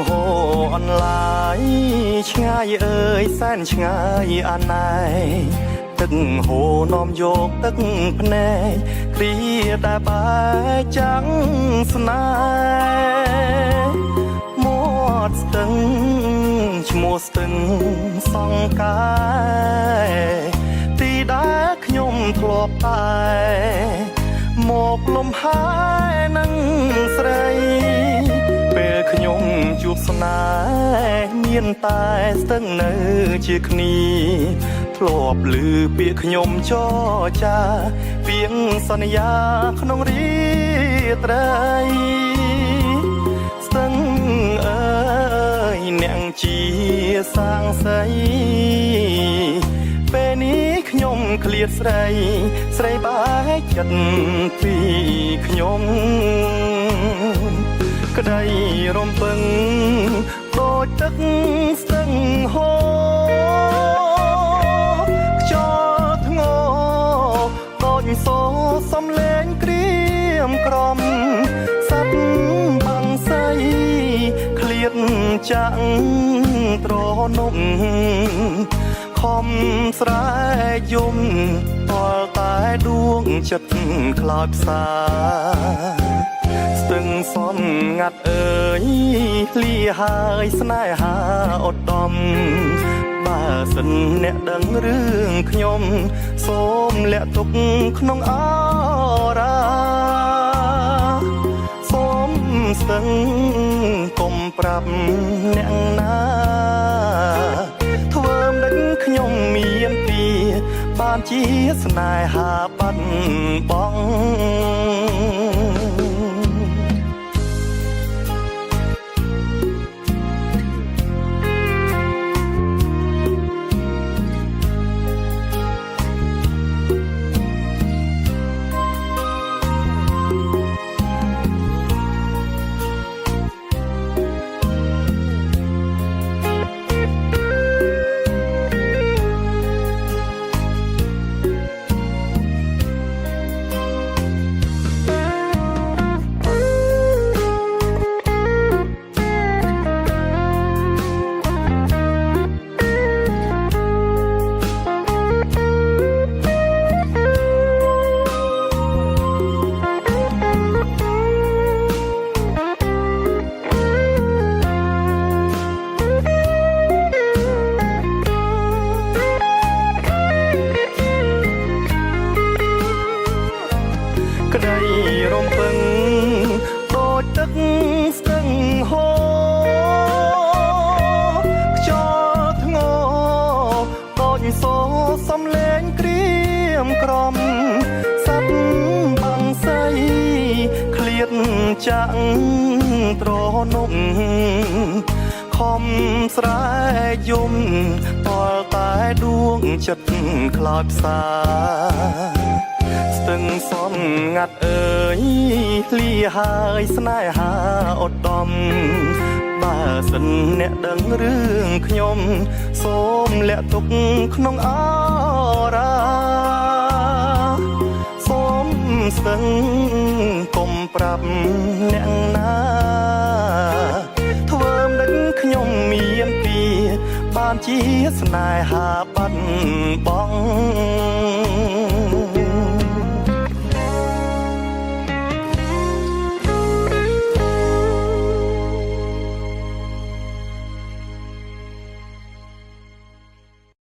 ហូរអនឡាយឆ្ងាយអើយសែនឆ្ងាយអាណៃទឹកហូរនាំយកទឹកភ្នែកគ្រាតែបែកចាំងស្នេហ៍មាត់ស្ទឹងឈ្មោះស្ទឹងសង្កាយទីដែលខ្ញុំធ្លាប់តែមកលំហើយនឹងស្រីពេលខ្ញុំជួបស្នេហ៍មានតែស្ទឹងនៅជាគ្នាធ្លាប់ឮពាក្យខ្ញុំចរចាពាក្យសន្យាក្នុងរាត្រីស្ទឹងអើយអ្នកជាសាងសីពេលនេះខ្ញុំឃ្លាតស្រីស្រីបែកចិត្តពីខ្ញុំក្តីរំពឹងដូចទឹកស្ទឹងហូរខ្យល់ធ្ងរដូចសូរសំឡេងក្រៀមក្រំសັບបាំងសៃឃ្លាតចាក់ត្រនំខំស្រែកយំតលតែដួងចិត្តខ្លោចផ្សាស្ទឹងសំងាត់អើយលាហើយស្នេហាអត់ដំបើសិនអ្នកដឹងរឿងខ្ញុំសូមលាក់ទុកក្នុងអរាសូមស្ទឹងកុំប្រាប់អ្នកណាធ្វើមិនខ្ញុំមានពីបានជាស្នេហាបាត់បង់ក្តីរំពឹងដូចទឹកស្ទឹងហូរខ្យល់ធ្ងរដូចសូរសំឡេងក្រៀមក្រំសັບបាំងសៃឃ្លាតចាក់ត្រនំខំស្រែកយំតលតែដួងចិត្តខ្លោចផ្សាស្ទឹងសំងាត់អើយលាហើយស្នេហាអត់ដំបើសិនអ្នកដឹងរឿងខ្ញុំសូមលាក់ទុកក្នុងអរាសូមស្ទឹងកុំប្រាប់អ្នកណាធ្វើមិនខ្ញុំមានពីបានជាស្នេហាបាត់បង់